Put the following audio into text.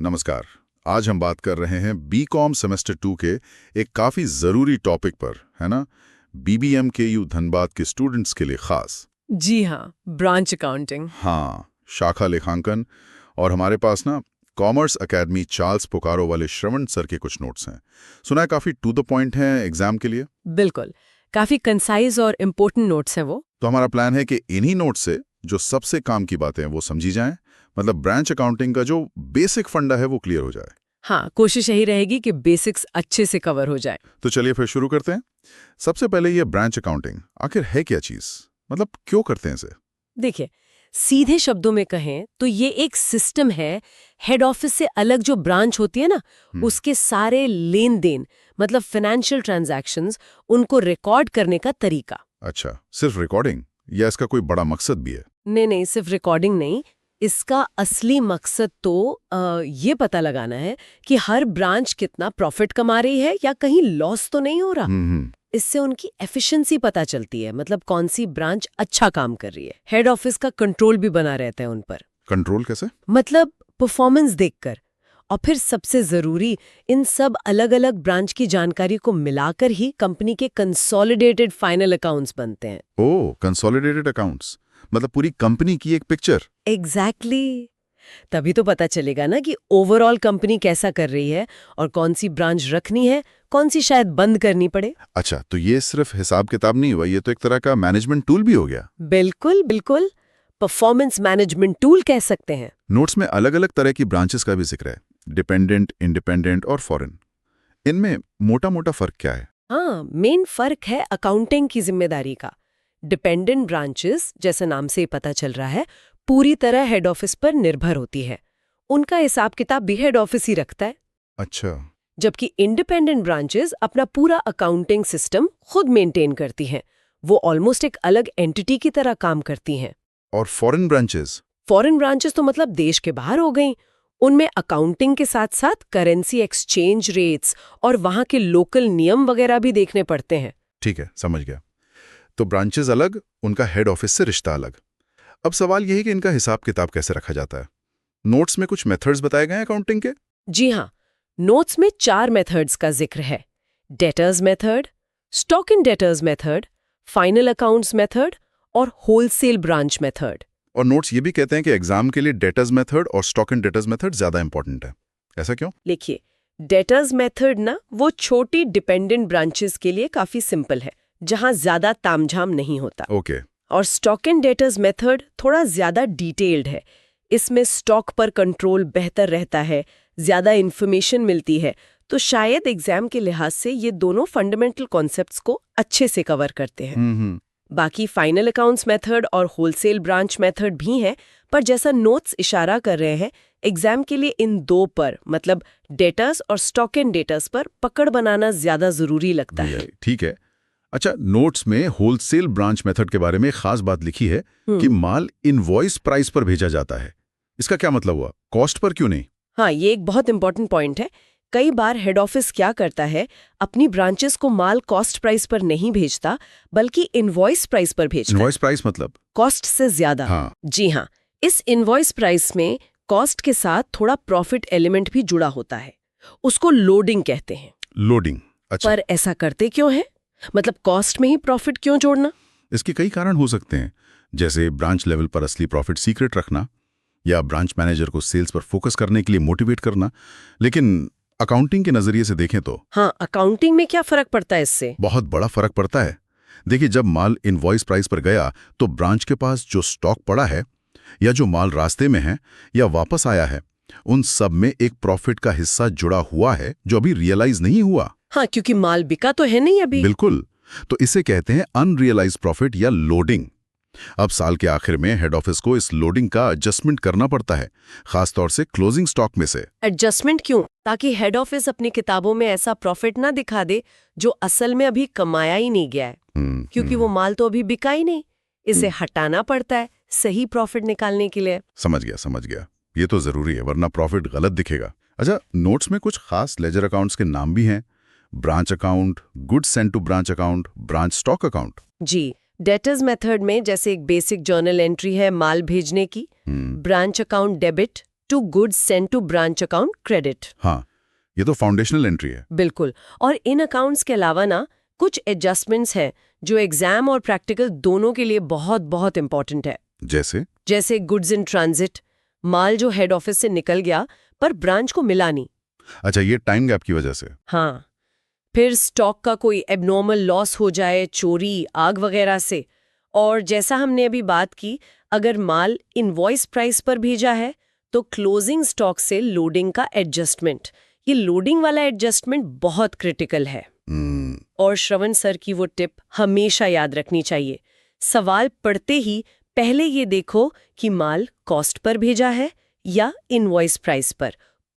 नमस्कार। आज हम बात कर रहे हैं बीकॉम सेमेस्टर 2 के एक काफी जरूरी टॉपिक पर, है ना? बीबीएमकेयू धनबाद के स्टूडेंट्स के लिए खास। जी हाँ, ब्रांच अकाउंटिंग। हाँ, शाखा लेखांकन। और हमारे पास ना कॉमर्स एकेडमी चार्ल्स पुकारो वाले श्रवण सर के कुछ नोट्स हैं। सुना है काफी टू द पॉइंट हैं एग्जाम के लिए। बिल्कुल, काफी कंसाइज और इम्पोर्टेंट नोट्स हैं वो। तो हमारा प्लान है कि इन्हीं नोट से जो सबसे काम की बातें हैं वो समझी जाएं, मतलब ब्रांच अकाउंटिंग का जो बेसिक फंडा है वो क्लियर हो जाए। हाँ, कोशिश यही रहेगी कि बेसिक्स अच्छे से कवर हो जाए। तो चलिए फिर शुरू करते हैं। सबसे पहले ये ब्रांच अकाउंटिंग आखिर है क्या चीज, मतलब क्यों करते हैं इसे? देखिए, सीधे शब्दों में कहें तो ये एक सिस्टम है। हेड ऑफिस से अलग जो ब्रांच होती है ना, उसके सारे लेन देन, मतलब फाइनेंशियल ट्रांजैक्शंस, उनको रिकॉर्ड करने का तरीका। अच्छा, सिर्फ रिकॉर्डिंग या इसका कोई बड़ा मकसद भी है? नहीं, सिर्फ रिकॉर्डिंग नहीं। इसका असली मकसद तो ये पता लगाना है कि हर ब्रांच कितना प्रॉफिट कमा रही है या कहीं लॉस तो नहीं हो रहा। इससे उनकी एफिशिएंसी पता चलती है, मतलब कौन सी ब्रांच अच्छा काम कर रही है। हेड ऑफिस का कंट्रोल भी बना रहता है उन पर। कंट्रोल कैसे? मतलब परफॉर्मेंस देखकर। और फिर सबसे जरूरी, इन सब अलग अलग ब्रांच की जानकारी को मिलाकर ही कंपनी के कंसोलिडेटेड फाइनल अकाउंट्स बनते हैं। ओह, कंसोलिडेटेड अकाउंट्स, मतलब पूरी कंपनी की एक पिक्चर। एग्जैक्टली। तभी तो पता चलेगा ना कि ओवरऑल कंपनी कैसा कर रही है और कौन सी ब्रांच रखनी है, कौन सी शायद बंद करनी पड़े। अच्छा, तो ये सिर्फ हिसाब किताब नहीं हुआ, ये तो एक तरह का मैनेजमेंट टूल भी हो गया। बिल्कुल बिल्कुल, परफॉर्मेंस मैनेजमेंट टूल कह सकते हैं। नोट्स में अलग अलग तरह की ब्रांचेस का भी जिक्र है, डिपेंडेंट, इंडिपेंडेंट और फॉरेन। इनमें मोटा मोटा फर्क क्या है? हाँ, मेन फर्क है अकाउंटिंग की जिम्मेदारी का। डिपेंडेंट ब्रांचेस, जैसे नाम से ही पता चल रहा है, पूरी तरह हेड ऑफिस पर निर्भर होती है। उनका हिसाब किताब भी हेड ऑफिस ही रखता है। अच्छा। जबकि इंडिपेंडेंट ब्रांचेस अपना पूरा अकाउंटिंग सिस्टम खुद मेंटेन करती हैं। वो ऑलमोस्ट एक अलग एंटिटी की तरह काम करती हैं। और फॉरेन ब्रांचेस? फॉरेन ब्रांचेस तो मतलब देश के बाहर हो गई। उनमें अकाउंटिंग के साथ साथ करेंसी एक्सचेंज रेट्स और वहां के लोकल नियम वगैरह भी देखने पड़ते हैं। ठीक है, समझ गया। तो ब्रांचेस अलग, उनका हेड ऑफिस से रिश्ता अलग। अब सवाल यह है कि इनका हिसाब किताब कैसे रखा जाता है। नोट्स में कुछ मेथड्स बताए गए हैं अकाउंटिंग के? जी हाँ, नोट्स में 4 मेथड्स का जिक्र है। Debtors method, stock in debtors method, final accounts method और होलसेल ब्रांच मेथड। और नोट्स ये भी कहते हैं कि एग्जाम के लिए डेटर्स मेथड और स्टॉक इन डेटर्स मेथड ज्यादा इंपॉर्टेंट है। ऐसा क्यों? देखिए, डेटर्स मेथड ना वो छोटी डिपेंडेंट ब्रांचेस के लिए काफी सिंपल है, जहां ज्यादा तामझाम नहीं होता। ओके। और स्टॉक एंड डेटर्स मेथड थोड़ा ज्यादा डिटेल्ड है। इसमें स्टॉक पर कंट्रोल बेहतर रहता है, ज्यादा इन्फॉर्मेशन मिलती है। तो शायद एग्जाम के लिहाज से ये दोनों फंडामेंटल कॉन्सेप्ट्स को अच्छे से कवर करते हैं। बाकी फाइनल अकाउंट्स मेथड और होलसेल ब्रांच मेथड भी हैं, पर जैसा नोट्स इशारा कर रहे हैं, एग्जाम के लिए इन दो पर, मतलब डेटर्स और स्टॉक एंड डेटर्स पर पकड़ बनाना ज्यादा जरूरी लगता है। ठीक है। अच्छा, नोट्स में होलसेल ब्रांच मेथड के बारे में खास बात लिखी है कि माल इनवॉइस प्राइस पर भेजा जाता है। इसका क्या मतलब हुआ? कॉस्ट पर क्यों नहीं? हाँ, ये एक बहुत इंपॉर्टेंट पॉइंट है। कई बार हेड ऑफिस क्या करता है, अपनी ब्रांचेस को माल कॉस्ट प्राइस पर नहीं भेजता, बल्कि इनवॉइस प्राइस पर भेजता है। इनवॉइस प्राइस मतलब कॉस्ट से ज्यादा। हाँ। जी हाँ, इस इनवॉइस प्राइस में कॉस्ट के साथ थोड़ा प्रॉफिट एलिमेंट भी जुड़ा होता है। उसको लोडिंग कहते हैं। लोडिंग? अच्छा। पर ऐसा करते क्यों है? मतलब कॉस्ट में ही प्रॉफिट क्यों जोड़ना? इसके कई कारण हो सकते हैं, जैसे ब्रांच लेवल पर असली प्रॉफिट सीक्रेट रखना या ब्रांच मैनेजर को सेल्स पर फोकस करने के लिए मोटिवेट करना। लेकिन अकाउंटिंग के नजरिए से देखें तो हाँ, अकाउंटिंग में क्या फर्क पड़ता है इससे? बहुत बड़ा फर्क पड़ता है। देखिए, जब माल इनवॉइस प्राइस पर गया तो ब्रांच के पास जो स्टॉक पड़ा है या जो माल रास्ते में है या वापस आया है, उन सब में एक प्रॉफिट का हिस्सा जुड़ा हुआ है जो अभी रियलाइज नहीं हुआ। हाँ, क्योंकि माल बिका तो है नहीं अभी। बिल्कुल। तो इसे कहते हैं अनरियलाइज्ड प्रॉफिट या लोडिंग। अब साल के आखिर में हेड ऑफिस को इस लोडिंग का एडजस्टमेंट करना पड़ता है, खासतौर से क्लोजिंग स्टॉक में से। एडजस्टमेंट क्यों? ताकि हेड ऑफिस अपनी किताबों में ऐसा प्रॉफिट ना दिखा दे जो असल में अभी कमाया ही नहीं गया है। क्योंकि वो माल तो अभी बिका ही नहीं। इसे हटाना पड़ता है सही प्रॉफिट निकालने के लिए। समझ गया। ये तो जरूरी है, वरना प्रॉफिट गलत दिखेगा। अच्छा, नोट्स में कुछ खास लेजर अकाउंट्स के नाम भी हैं। Branch account, goods sent to branch account, branch stock account. जी, डेटर्स मेथड में जैसे एक बेसिक जर्नल एंट्री है माल भेजने की। Branch account debit, to goods sent to branch account credit. हाँ, ये तो फाउंडेशनल एंट्री है। बिल्कुल। और इन अकाउंट्स के अलावा ना कुछ एडजस्टमेंट्स हैं जो एग्जाम और प्रैक्टिकल दोनों के लिए बहुत बहुत इंपॉर्टेंट है। जैसे गुड्स इन ट्रांजिट, माल जो हेड ऑफिस से निकल गया पर ब्रांच को मिला नहीं। अच्छा, ये टाइम गैप की वजह से। हाँ। फिर स्टॉक का कोई एबनॉर्मल लॉस हो जाए, चोरी, आग वगैरह से। और जैसा हमने अभी बात की, अगर माल इनवॉइस प्राइस पर भेजा है तो क्लोजिंग स्टॉक से लोडिंग का एडजस्टमेंट। ये लोडिंग वाला एडजस्टमेंट बहुत क्रिटिकल है। और श्रवण सर की वो टिप हमेशा याद रखनी चाहिए। सवाल पढ़ते ही पहले ये देखो कि माल कॉस्ट पर भेजा है या इनवॉइस प्राइस पर,